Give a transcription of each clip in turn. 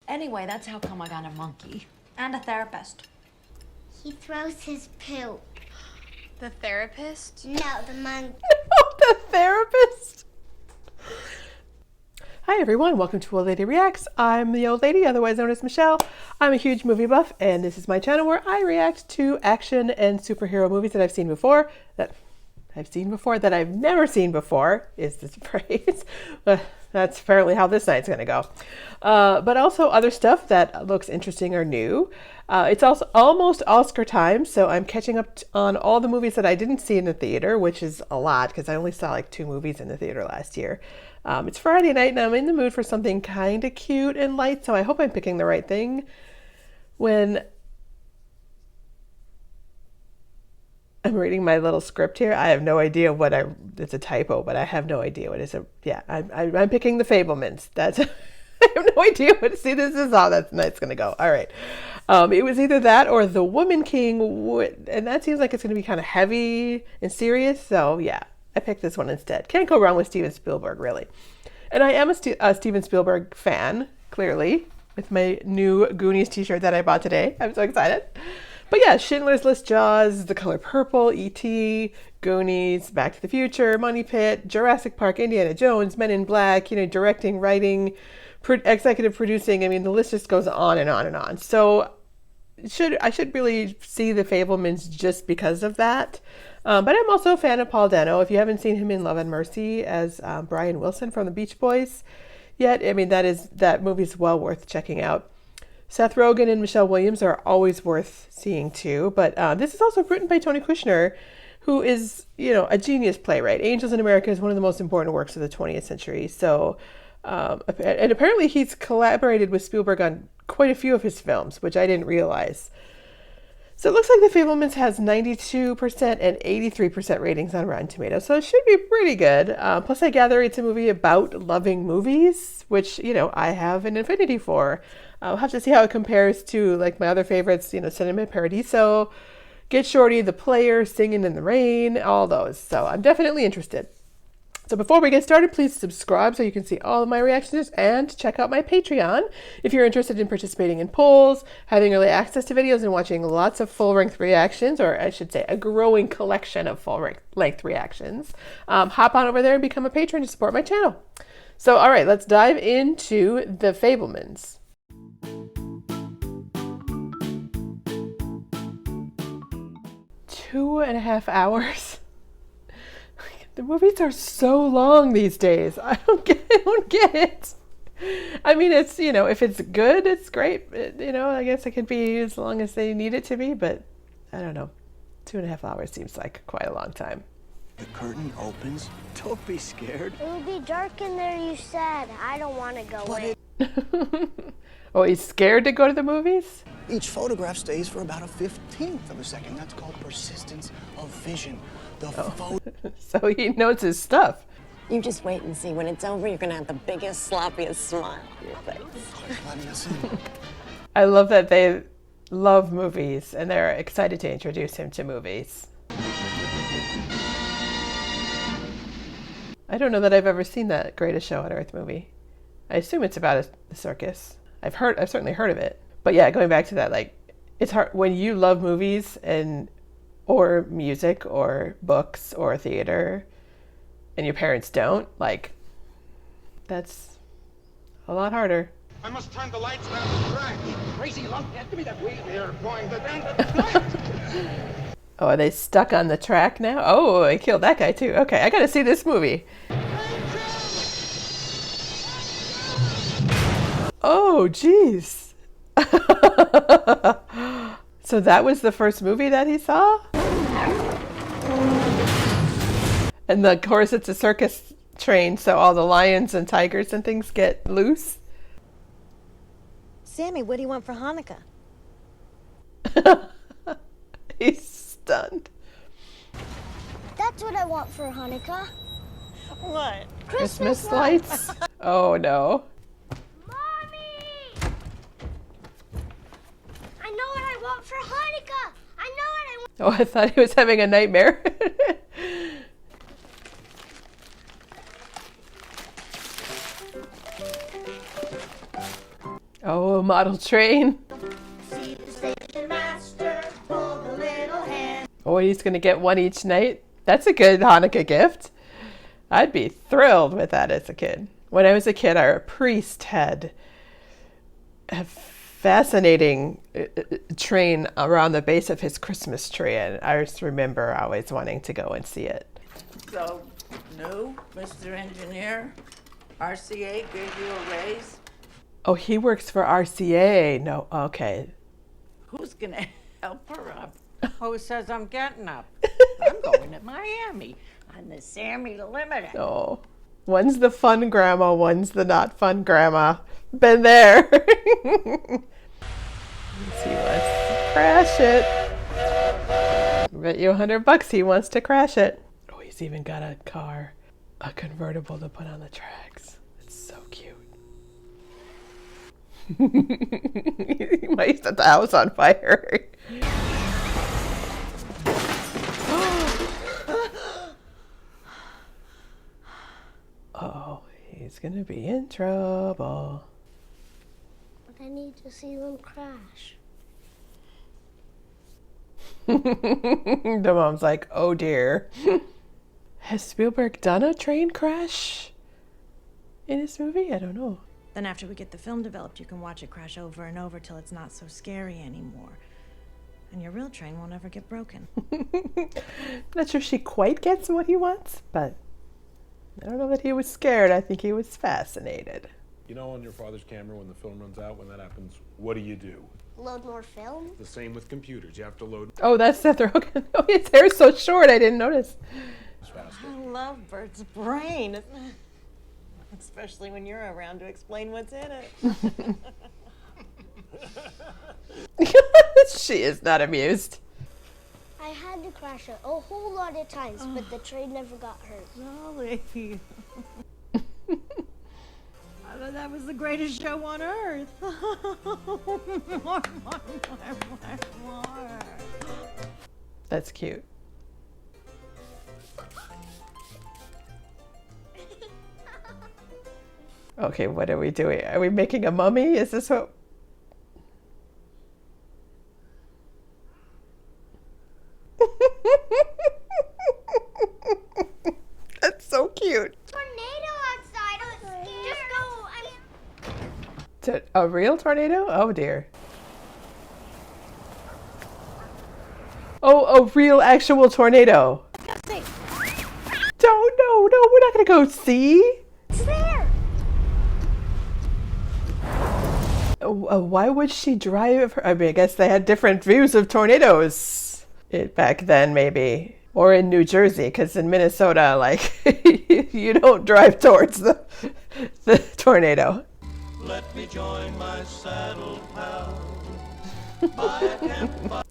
Anyway, that's how come I got a monkey. And a therapist. He throws his poop. The therapist? No, the monkey. The therapist. Hi everyone, welcome to Old Lady Reacts. I'm the old lady, otherwise known as Michelle. I'm a huge movie buff, and this is my channel where I react to action and superhero movies that I've seen before, that I've never seen before, is the phrase. That's apparently how this night's gonna go. But also other stuff that looks interesting or new. It's also almost Oscar time, so I'm catching up on all the movies that I didn't see in the theater, which is a lot because I only saw like 2 movies in the theater last year. It's Friday night and I'm in the mood for something kind of cute and light, so I hope I'm picking the right thing. When I'm reading my little script here, I have no idea what it's a typo, but I have no idea what it is. Yeah, I'm picking the Fabelmans. That's, I have no idea what, see, this is how that's going to go. All right. It was either that or The Woman King, and that seems like it's going to be kind of heavy and serious, so yeah. I picked this one instead. Can't go wrong with Steven Spielberg, really. And I am a Steven Spielberg fan, clearly, with my new Goonies t-shirt that I bought today. I'm so excited. But yeah, Schindler's List, Jaws, The Color Purple, E.T., Goonies, Back to the Future, Money Pit, Jurassic Park, Indiana Jones, Men in Black, directing, writing, executive producing. I mean, the list just goes on and on and on. So I should really see the Fabelmans just because of that. But I'm also a fan of Paul Dano. If you haven't seen him in Love and Mercy as Brian Wilson from the Beach Boys yet, I mean, that movie's well worth checking out. Seth Rogen and Michelle Williams are always worth seeing too. But this is also written by Tony Kushner, who is, a genius playwright. Angels in America is one of the most important works of the 20th century. So, and apparently he's collaborated with Spielberg on quite a few of his films, which I didn't realize. So it looks like The Fabelmans has 92% and 83% ratings on Rotten Tomatoes, so it should be pretty good. Plus, I gather it's a movie about loving movies, which, I have an affinity for. I'll have to see how it compares to, like, my other favorites, Cinema Paradiso, Get Shorty, The Player, Singing in the Rain, all those. So I'm definitely interested. So before we get started, please subscribe so you can see all of my reactions and check out my Patreon if you're interested in participating in polls, having early access to videos, and watching lots of full-length reactions, or I should say a growing collection of full-length reactions. Hop on over there and become a patron to support my channel. So, all right, let's dive into The Fabelmans. Two and a half hours. The movies are so long these days. I don't get it. I mean, it's, if it's good, it's great. I guess it could be as long as they need it to be, but I don't know. 2.5 hours seems like quite a long time. The curtain opens. Don't be scared. It will be dark in there, you said. I don't want to go in. Oh, he's scared to go to the movies? Each photograph stays for about a 15th of a second. That's called persistence of vision. So he knows his stuff. You just wait and see. When it's over, you're gonna have the biggest, sloppiest smile on your face. I love that they love movies and they're excited to introduce him to movies. I don't know that I've ever seen that Greatest Show on Earth movie. I assume it's about a circus. I've certainly heard of it. But yeah, going back to that, like, it's hard when you love movies or music or books or theater and your parents don't, like, that's a lot harder. I must turn the lights down the track. Crazy lunkhead, give me that wheel. They're going to the Oh, are they stuck on the track now? Oh, they killed that guy too. Okay, I gotta see this movie. Oh, jeez. So that was the first movie that he saw? And of course it's a circus train, so all the lions and tigers and things get loose. Sammy, what do you want for Hanukkah? He's stunned. That's what I want for Hanukkah. What? Christmas lights? Oh no. Mommy! I know what I want for Hanukkah. I know what I want. Oh, I thought he was having a nightmare. Oh, Oh, model train. See the station master pull the little hand. Oh, he's going to get one each night. That's a good Hanukkah gift. I'd be thrilled with that as a kid. When I was a kid, our priest had a fascinating train around the base of his Christmas tree, and I just remember always wanting to go and see it. So, no, Mr. Engineer, RCA gave you a raise? Oh, he works for RCA. No, okay. Who's gonna help her up? Who says I'm getting up? I'm going to Miami on the Sammy Limited. Oh, one's the fun grandma, one's the not fun grandma. Been there. He wants to crash it. Bet you $100 he wants to crash it. Oh, he's even got a car, a convertible to put on the tracks. It's so cute. He might set the house on fire. Oh, he's gonna be in trouble. But I need to see them crash. The mom's like, oh dear. Has Spielberg done a train crash in his movie? I don't know. Then after we get the film developed, you can watch it crash over and over till it's not so scary anymore. And your real train won't ever get broken. Not sure she quite gets what he wants, but I don't know that he was scared. I think he was fascinated. You know, on your father's camera, when the film runs out, when that happens, what do? Load more film? The same with computers. You have to load. Oh, that's Seth Rogen. Oh, his hair's so short, I didn't notice. I love Bert's brain. Especially when you're around to explain what's in it. She is not amused. I had to crash it a whole lot of times, but the train never got hurt. Golly. I thought that was the greatest show on earth. More. That's cute. Okay, what are we doing? Are we making a mummy? Is this what? That's so cute. Tornado outside. Just go. A real tornado? Oh dear. Oh, a real actual tornado. Don't, no, we're not gonna go see. It's there. Why would she drive her? I mean, I guess they had different views of tornadoes back then, maybe. Or in New Jersey, because in Minnesota, like, you don't drive towards the tornado. Let me join my saddle pal.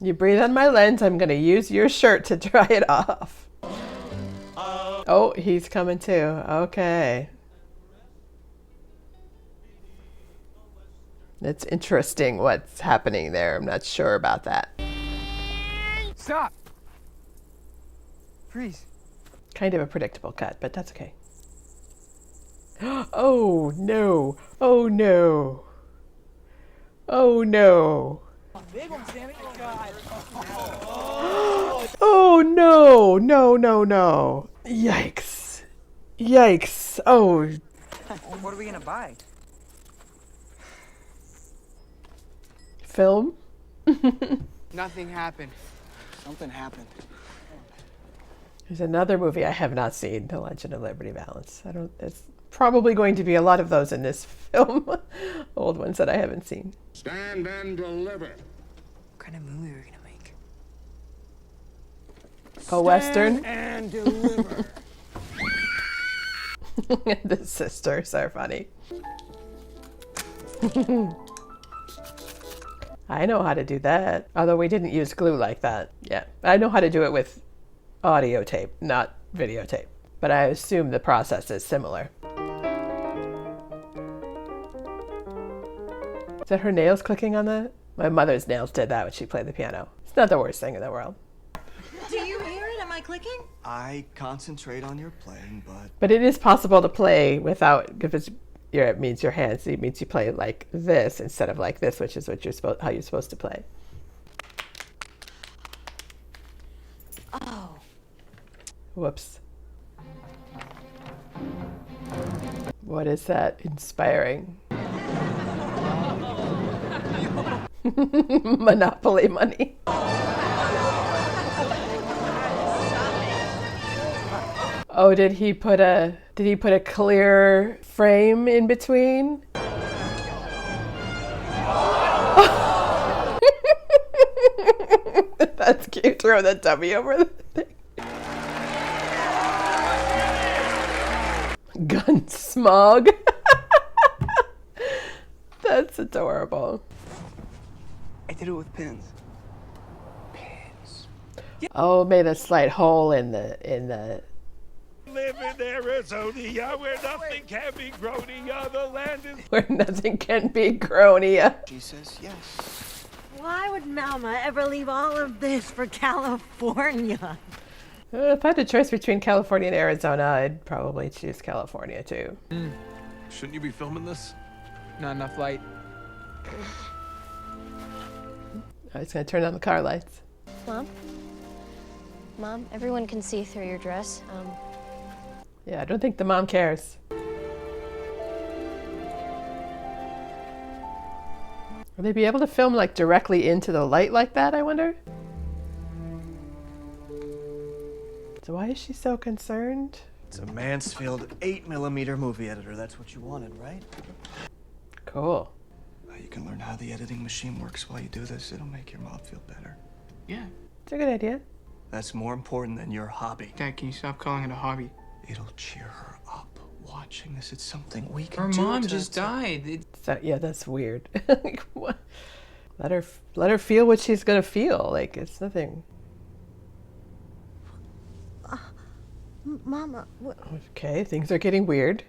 You breathe on my lens, I'm going to use your shirt to dry it off. Oh, he's coming too. Okay. It's interesting what's happening there. I'm not sure about that. Stop! Freeze. Kind of a predictable cut, but that's okay. Oh no! Oh no! Oh no! Oh no! No, no, no! Yikes! Yikes! Oh! What are we gonna buy? Film? Nothing happened. Something happened. There's another movie I have not seen, The Legend of Liberty Valance. It's probably going to be a lot of those in this film. Old ones that I haven't seen. Stand and deliver. What kind of movie are we gonna make? A Western? And deliver. The sisters are funny. I know how to do that. Although we didn't use glue like that. Yeah, I know how to do it with audio tape, not videotape. But I assume the process is similar. Is that her nails clicking on the... My mother's nails did that when she played the piano. It's not the worst thing in the world. Do you hear it? Am I clicking? I concentrate on your playing, but... But it is possible to play without... If it's it means your hands. It means you play like this instead of like this, which is what how you're supposed to play. Oh. Whoops. What is that? Inspiring. Monopoly money. Oh, did he put a clear frame in between? That's cute. Throw that dummy over the thing. Gun smog. That's adorable. I did it with pins. Oh, made a slight hole in the. Live in Arizona where nothing can be grownia. The land is Where nothing can be grownia. She says yes. Why would Mama ever leave all of this for California? If I had a choice between California and Arizona, I'd probably choose California too. Shouldn't you be filming this? Not enough light. I was gonna turn on the car lights. Mom, everyone can see through your dress. Yeah, I don't think the mom cares. Will they be able to film like directly into the light like that, I wonder? So why is she so concerned? It's a Mansfield 8mm movie editor. That's what you wanted, right? Cool. You can learn how the editing machine works while you do this. It'll make your mom feel better. Yeah. It's a good idea. That's more important than your hobby. Dad, can you stop calling it a hobby? It'll cheer her up watching this. It's something we Her can do. mom just died. Yeah, that's weird. Like, what? Let her feel what she's gonna feel. Like, it's nothing. Mama, Okay, things are getting weird.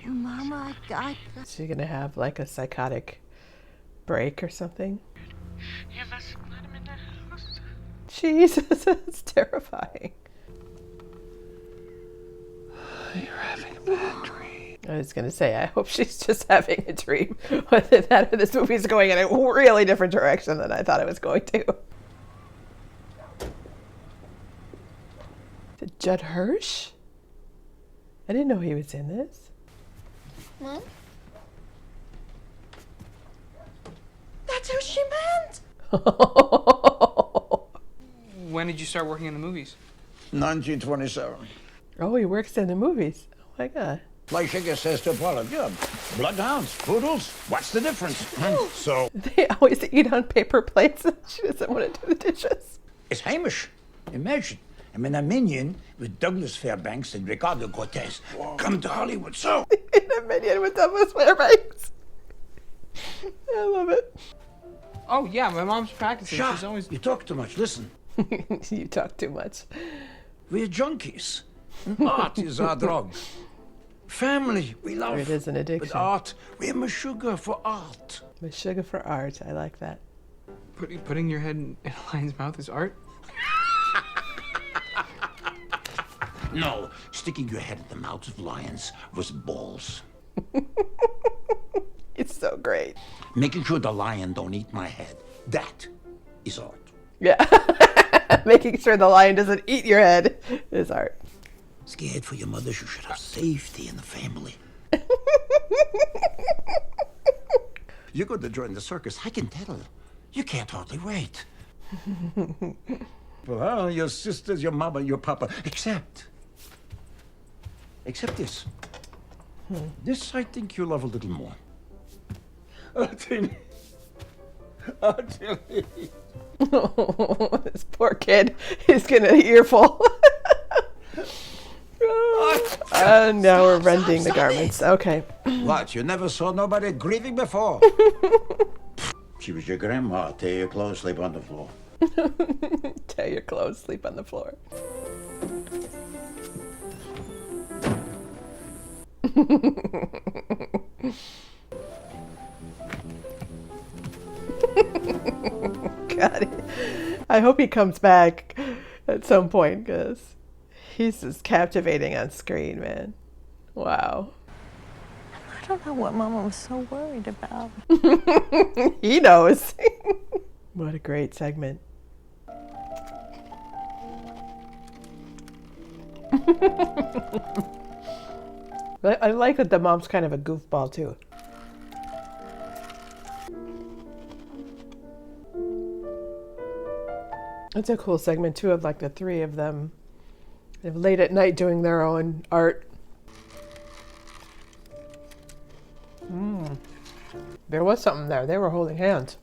Mama, I Is she gonna have like a psychotic break or something? You must let him in the house. Jesus, that's terrifying. You're having a bad dream. I was gonna say, I hope she's just having a dream. Whether that or this movie's going in a really different direction than I thought it was going to. Is it Judd Hirsch? I didn't know he was in this. Mom? That's who she meant! When did you start working in the movies? 1927. Oh, he works in the movies. Oh my god. Like Sugar says to Paula, yeah, bloodhounds, poodles, what's the difference? So, They always eat on paper plates and she doesn't want to do the dishes. it's Hamish. Imagine, I'm in a minion with Douglas Fairbanks and Ricardo Cortez. Come to Hollywood, so. In a minion with Douglas Fairbanks. I love it. Oh yeah, my mom's practicing. Shut. She's always. You talk too much, listen. You talk too much. We're junkies. Art is our drug. Family, we love. It is an addiction. But art, we're sugar for art. With sugar for art. I like that. Putting your head in a lion's mouth is art? No, sticking your head in the mouths of lions was balls. It's so great. Making sure the lion don't eat my head. That is art. Yeah. Making sure the lion doesn't eat your head is art. Scared for your mother, you should have safety in the family. You're going to join the circus, I can tell. You can't hardly wait. Well, your sisters, your mama, your papa, except this. This I think you love a little more. Oh, this poor kid is gonna earful. And now we're rending the garments. Okay. What, you never saw nobody grieving before? She was your grandma. Tear your clothes, sleep on the floor. Tear your clothes, sleep on the floor. God, I hope he comes back at some point because he's just captivating on screen, man. Wow. I don't know what Mama was so worried about. He knows. What a great segment. I like that the mom's kind of a goofball too. It's a cool segment too of like the three of them. They're late at night doing their own art. There was something there. They were holding hands.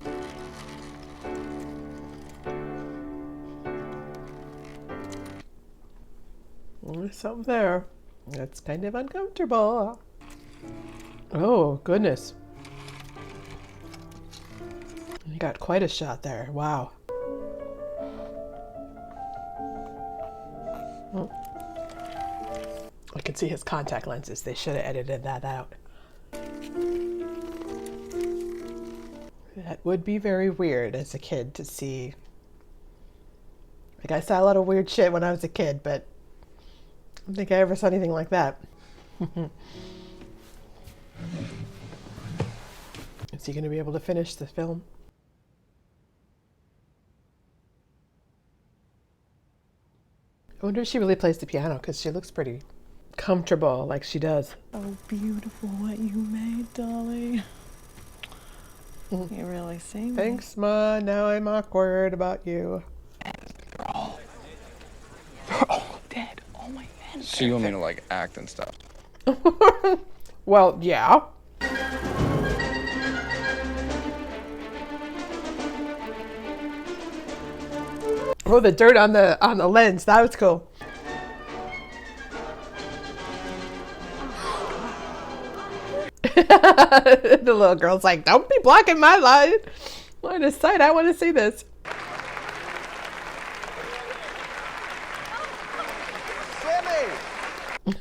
There's something there. That's kind of uncomfortable. Oh, goodness. You got quite a shot there. Wow. Oh. I can see his contact lenses. They should have edited that out. That would be very weird as a kid to see. Like, I saw a lot of weird shit when I was a kid, but I don't think I ever saw anything like that. Is he going to be able to finish the film? I wonder if she really plays the piano, because she looks pretty comfortable like she does. Oh, beautiful what you made, Dolly. You really sing. Thanks, Ma. Now I'm awkward about you. They're all dead. Oh my god. So you want me to like act and stuff? Well, yeah. Oh, the dirt on the lens. That was cool. The little girl's like, don't be blocking my line of sight. I want to see this.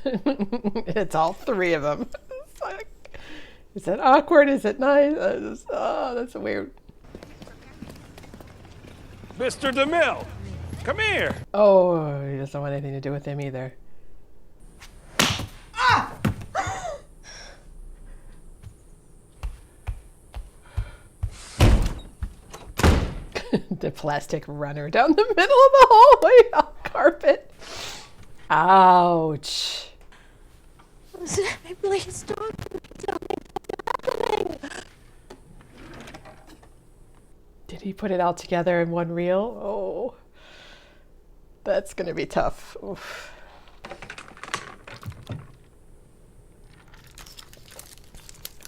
It's all three of them. It's like, is that awkward? Is it nice? Oh, that's weird. Mr. DeMille, come here. Oh, he doesn't want anything to do with him either. Ah! The plastic runner down the middle of the hallway on carpet. Ouch. Please don't tell me what's happening. Did he put it all together in one reel? Oh, that's going to be tough. Oof.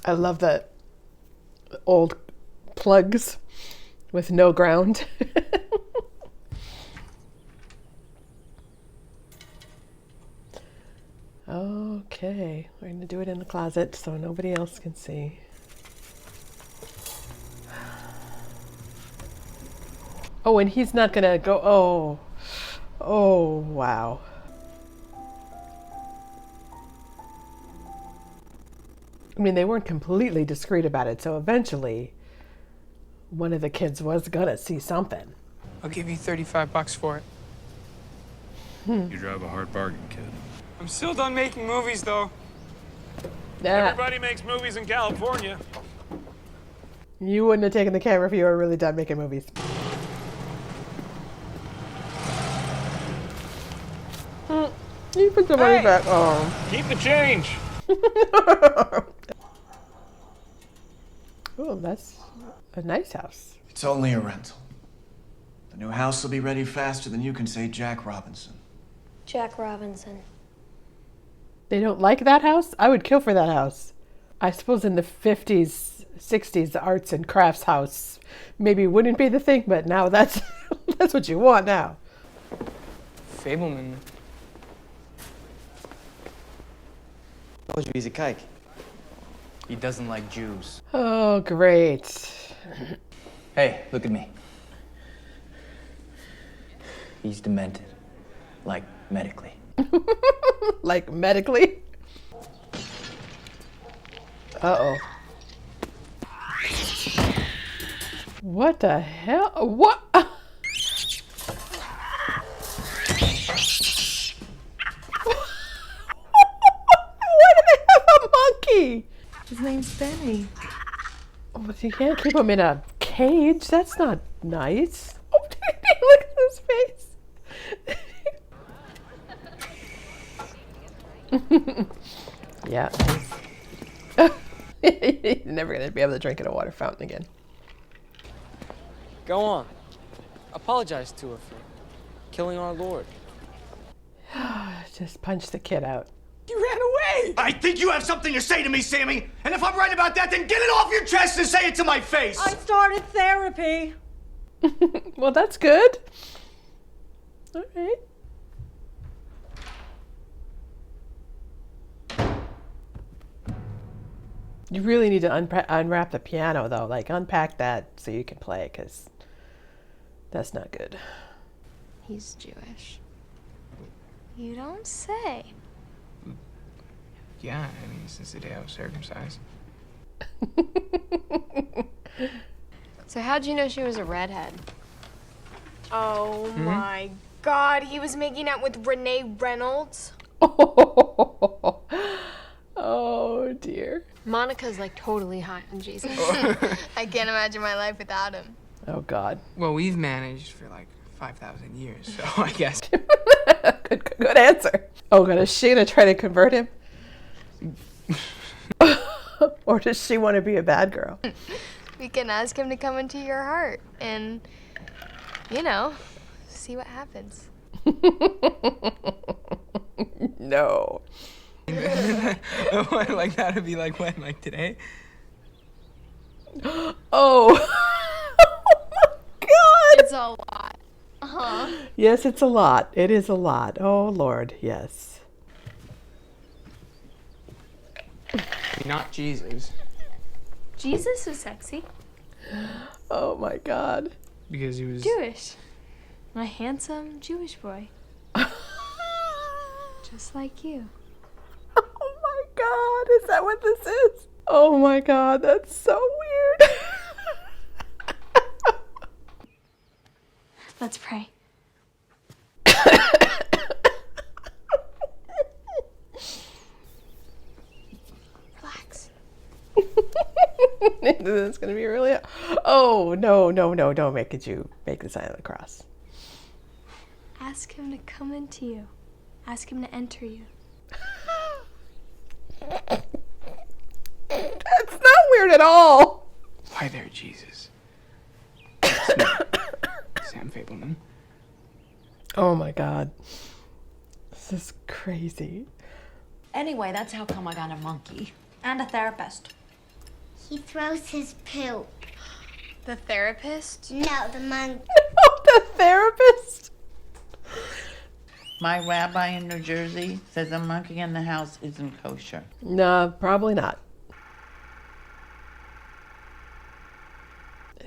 I love the old plugs with no ground. Okay, we're going to do it in the closet so nobody else can see. Oh, and he's not going to go. Oh, wow. I mean, they weren't completely discreet about it, so eventually one of the kids was going to see something. I'll give you $35 for it. You drive a hard bargain, kid. I'm still done making movies, though. Yeah. Everybody makes movies in California. You wouldn't have taken the camera if you were really done making movies. You put the money back. Oh. Keep the change. Oh, that's a nice house. It's only a rental. The new house will be ready faster than you can say Jack Robinson. Jack Robinson. They don't like that house? I would kill for that house. I suppose in the 50s, 60s, the arts and crafts house maybe wouldn't be the thing, but now that's that's what you want now. Fabelman. He's a kike. He doesn't like Jews. Oh, great. Hey, look at me. He's demented. Like, medically. Like medically? Uh-oh. What the hell? What? What Benny. Oh, but you can't keep him in a cage. That's not nice. Oh, look at his face. Yeah. He's never going to be able to drink at a water fountain again. Go on. Apologize to her for killing our Lord. Just punch the kid out. You ran away! I think you have something to say to me, Sammy! And if I'm right about that, then get it off your chest and say it to my face! I started therapy. Well, that's good. All right. You really need to unwrap the piano, though. Like, unpack that so you can play, because that's not good. He's Jewish. You don't say. Yeah, I mean, since the day I was circumcised. So how'd you know she was a redhead? Oh my God, he was making out with Renee Reynolds? Oh, dear. Monica's like totally hot on Jesus. I can't imagine my life without him. Oh, God. Well, we've managed for like 5,000 years, so I guess. Good answer. Oh, God, is she going to try to convert him? Or does she want to be a bad girl? We can ask him to come into your heart and, you know, see what happens. No. Like that would be like when? Like today? Oh. Oh my God. It's a lot. Uh-huh. Yes, it's a lot. It is a lot. Oh, Lord, yes. Not Jesus. Jesus was sexy. Oh my God. Because he was Jewish. A handsome Jewish boy. Just like you. Oh my God, is that what this is? Oh my God, that's so weird. Let's pray. Relax. It's gonna be really. Oh no, don't make a Jew. Make the sign of the cross. Ask him to come into you. Ask him to enter you. That's not weird at all. Hi there, Jesus. Sam Fabelman. Oh my God. This is crazy. Anyway, that's how come I got a monkey. And a therapist. He throws his poop. The therapist? No, the monkey. The therapist? My rabbi in New Jersey says a monkey in the house isn't kosher. No, probably not.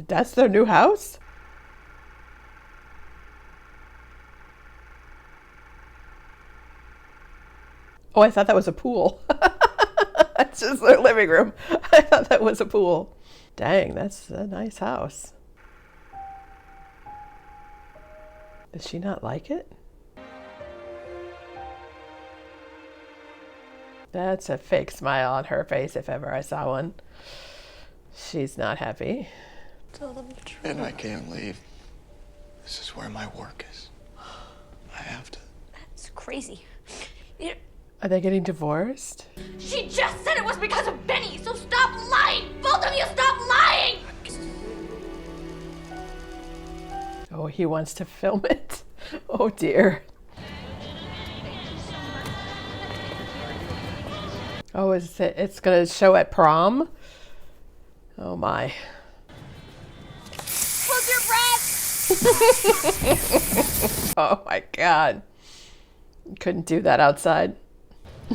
That's their new house? Oh, I thought that was a pool. It's just their living room. I thought that was a pool. Dang, that's a nice house. Does she not like it? That's a fake smile on her face if ever I saw one. She's not happy. Tell them the truth. And I can't leave. This is where my work is. I have to. That's crazy. Are they getting divorced? She just said it was because of Benny, so stop lying! Both of you stop lying! Oh, he wants to film it. Oh dear. Oh, it's gonna show at prom? Oh my. Hold your breath! Oh my God. Couldn't do that outside.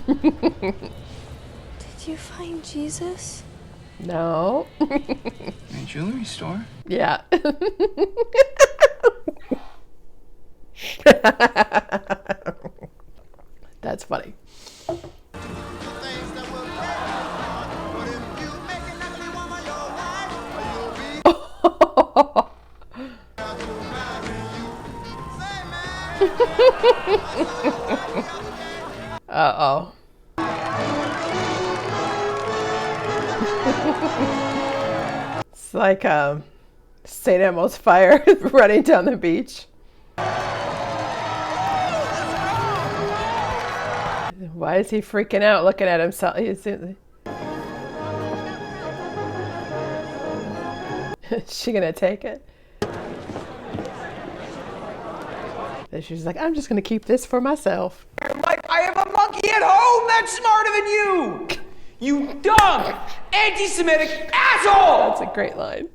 Did you find Jesus? No. In a jewelry store? Yeah. That's funny. Uh-oh. It's like St. Elmo's Fire running down the beach. Why is he freaking out looking at himself? Is she gonna take it? And she's like, I'm just gonna keep this for myself. Like, I have a monkey at home that's smarter than you! You dumb, anti-Semitic asshole! That's a great line.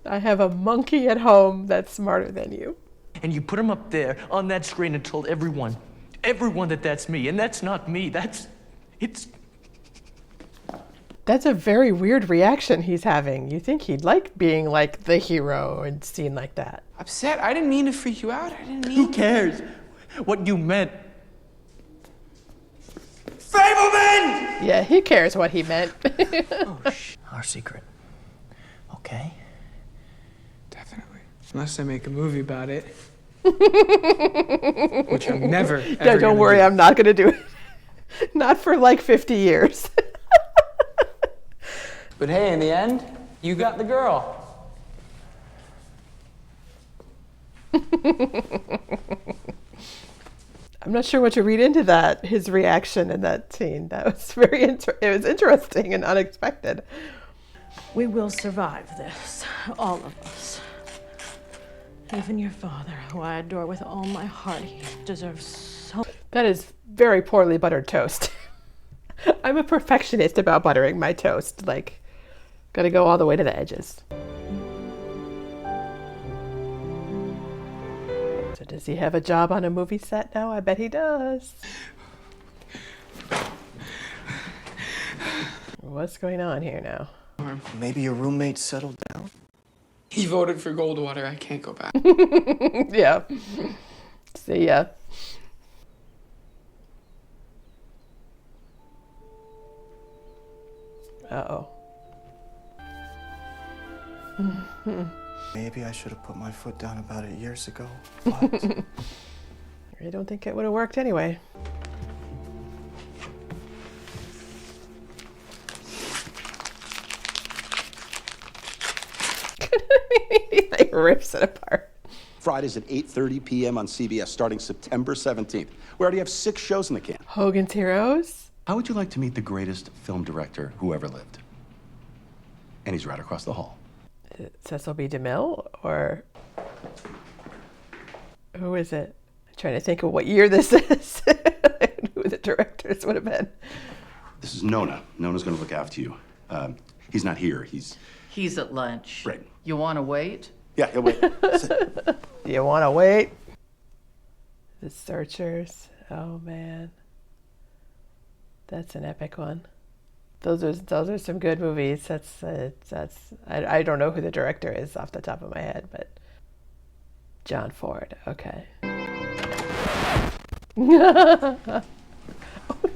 I have a monkey at home that's smarter than you. And you put him up there on that screen and told everyone that that's me, and that's not me. That's a very weird reaction he's having. You think he'd like being like the hero and seen like that. Upset? I didn't mean to freak you out. I didn't mean. Who cares what you meant? Fabelmans! Yeah, he cares what he meant. Our secret. Okay? Definitely. Unless I make a movie about it. Which I'm never, ever No, don't worry, I'm not gonna do it. Not for like 50 years. But hey, in the end, you got the girl. I'm not sure what to read into that, his reaction in that scene. That was it was interesting and unexpected. We will survive this, all of us. Even your father, who I adore with all my heart, he deserves so... That is very poorly buttered toast. I'm a perfectionist about buttering my toast. Like, gotta go all the way to the edges. So does he have a job on a movie set now? I bet he does. What's going on here now? Maybe your roommate settled down? He voted for Goldwater. I can't go back. Yeah. See ya. Uh-oh. Maybe I should have put my foot down about it years ago, but... I don't think it would have worked anyway. He like rips it apart. Fridays at 8:30 p.m. on CBS, starting September 17th. We already have 6 shows in the can. Hogan's Heroes? How would you like to meet the greatest film director who ever lived? And he's right across the hall. Is it Cecil B. DeMille or who is it? I'm trying to think of what year this is. Who the directors would have been. This is Nona. Nona's going to look after you. He's not here. He's at lunch. Right. You want to wait? Yeah, he'll wait. You want to wait? The Searchers. Oh man, that's an epic one. Those are some good movies. I don't know who the director is off the top of my head, but John Ford. Okay. Oh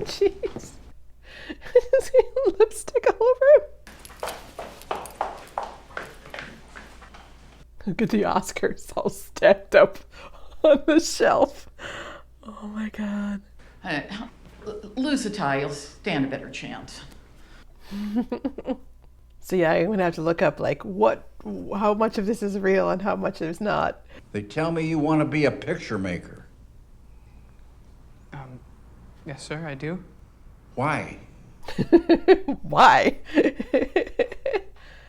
jeez. Lipstick all over him. Look at the Oscars all stacked up on the shelf. Oh my God. Lose a tie, you'll stand a better chance. So yeah, I'm gonna have to look up like how much of this is real and how much is not. They tell me you want to be a picture maker. Yes, sir, I do. Why? Why?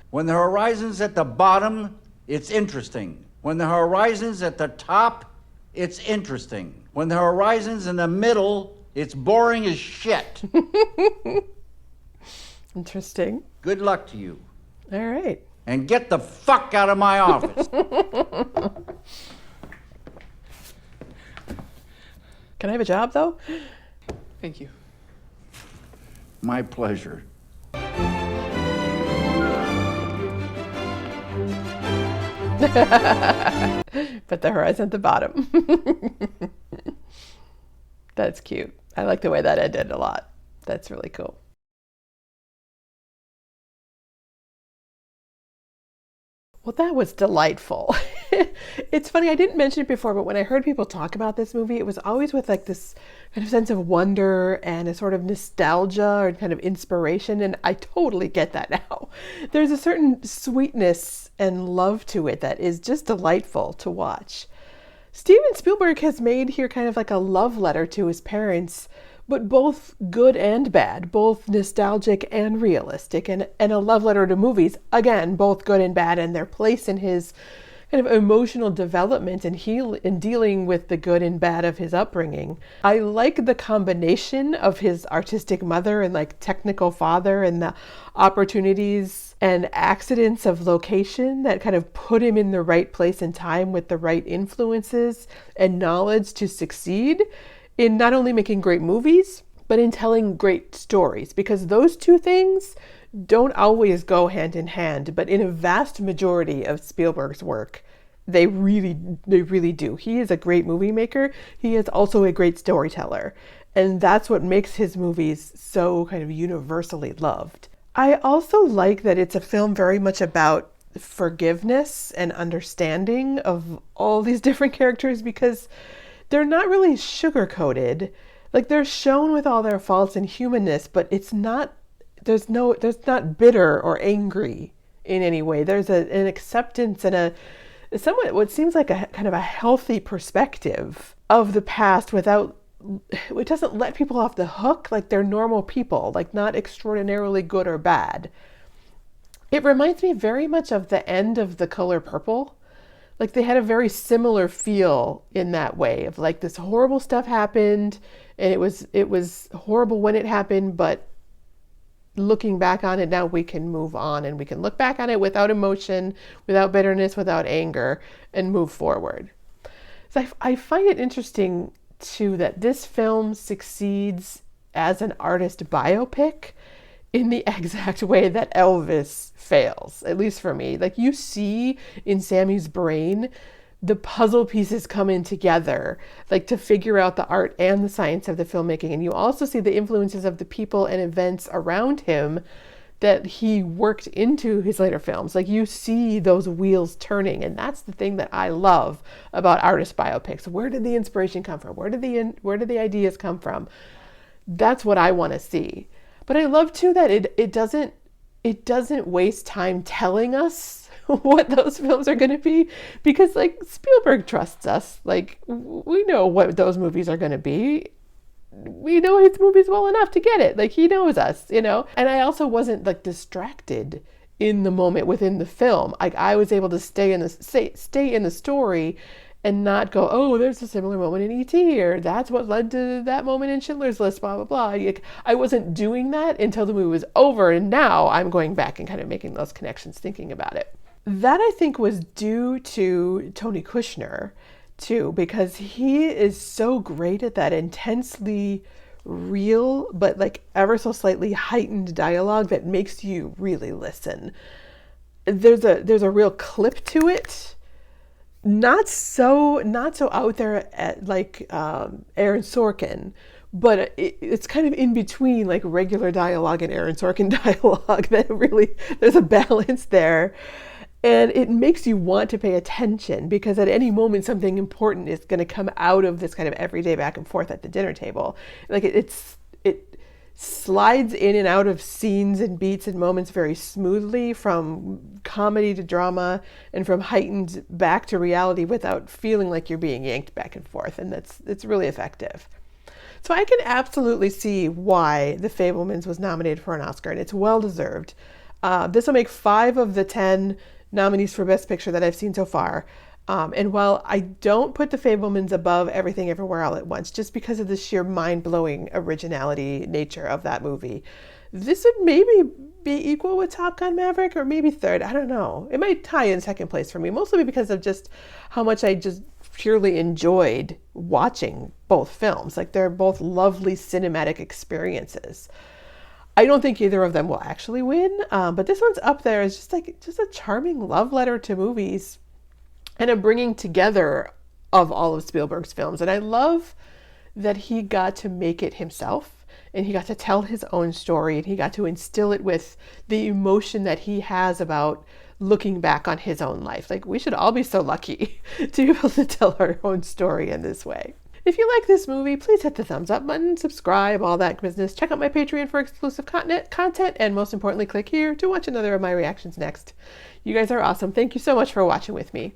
When the horizon's at the bottom, it's interesting. When the horizon's at the top, it's interesting. When the horizon's in the middle, it's boring as shit. Interesting. Good luck to you. All right. And get the fuck out of my office. Can I have a job though? Thank you. My pleasure. But the horizon at the bottom. That's cute. I like the way that ended a lot. That's really cool. Well, that was delightful. It's funny, I didn't mention it before, but when I heard people talk about this movie, it was always with like this kind of sense of wonder and a sort of nostalgia or kind of inspiration, and I totally get that now. There's a certain sweetness and love to it that is just delightful to watch. Steven Spielberg has made here kind of like a love letter to his parents, but both good and bad, both nostalgic and realistic, and a love letter to movies, again, both good and bad, and their place in his kind of emotional development and dealing with the good and bad of his upbringing. I like the combination of his artistic mother and like technical father and the opportunities and accidents of location that kind of put him in the right place and time with the right influences and knowledge to succeed in not only making great movies, but in telling great stories, because those two things don't always go hand in hand, but in a vast majority of Spielberg's work, they really do. He is a great movie maker. He is also a great storyteller, and that's what makes his movies so kind of universally loved. I also like that it's a film very much about forgiveness and understanding of all these different characters, because they're not really sugar-coated. Like, they're shown with all their faults and humanness, but it's not, there's not bitter or angry in any way. There's an acceptance and a somewhat what seems like a kind of a healthy perspective of the past without, it doesn't let people off the hook like they're normal people, like not extraordinarily good or bad. It reminds me very much of the end of The Color Purple. Like, they had a very similar feel in that way of like this horrible stuff happened and it was horrible when it happened, but looking back on it now, we can move on and we can look back on it without emotion, without bitterness, without anger, and move forward. So I find it interesting too that this film succeeds as an artist biopic in the exact way that Elvis fails, at least for me. Like, you see in Sammy's brain the puzzle pieces come in together, like to figure out the art and the science of the filmmaking. And you also see the influences of the people and events around him that he worked into his later films. Like, you see those wheels turning, and that's the thing that I love about artist biopics. Where did the inspiration come from? Where did the ideas come from? That's what I want to see. But I love too that it doesn't waste time telling us what those films are going to be, because like Spielberg trusts us. Like, we know what those movies are going to be. We know his movies well enough to get it. Like, he knows us, you know. And I also wasn't like distracted in the moment within the film. Like, I was able to stay in the story and not go, oh, there's a similar moment in E.T., or that's what led to that moment in Schindler's List, blah, blah, blah. I wasn't doing that until the movie was over, and now I'm going back and kind of making those connections, thinking about it. That, I think, was due to Tony Kushner, too, because he is so great at that intensely real, but like ever so slightly heightened dialogue that makes you really listen. There's a real clip to it. Not so out there at like Aaron Sorkin, but it's kind of in between like regular dialogue and Aaron Sorkin dialogue. That really, there's a balance there, and it makes you want to pay attention, because at any moment something important is going to come out of this kind of everyday back and forth at the dinner table. Like, it slides in and out of scenes and beats and moments very smoothly, from comedy to drama and from heightened back to reality without feeling like you're being yanked back and forth. And it's really effective. So I can absolutely see why The Fabelmans was nominated for an Oscar, and it's well deserved. This will make 5 of the 10 nominees for Best Picture that I've seen so far. And while I don't put The Fabelmans above Everything Everywhere All at Once, just because of the sheer mind-blowing originality nature of that movie, this would maybe be equal with Top Gun Maverick, or maybe third. I don't know. It might tie in second place for me, mostly because of just how much I just purely enjoyed watching both films. Like, they're both lovely cinematic experiences. I don't think either of them will actually win, but this one's up there as just a charming love letter to movies and a bringing together of all of Spielberg's films. And I love that he got to make it himself, and he got to tell his own story, and he got to instill it with the emotion that he has about looking back on his own life. Like, we should all be so lucky to be able to tell our own story in this way. If you like this movie, please hit the thumbs up button, subscribe, all that business. Check out my Patreon for exclusive content, and most importantly, click here to watch another of my reactions next. You guys are awesome. Thank you so much for watching with me.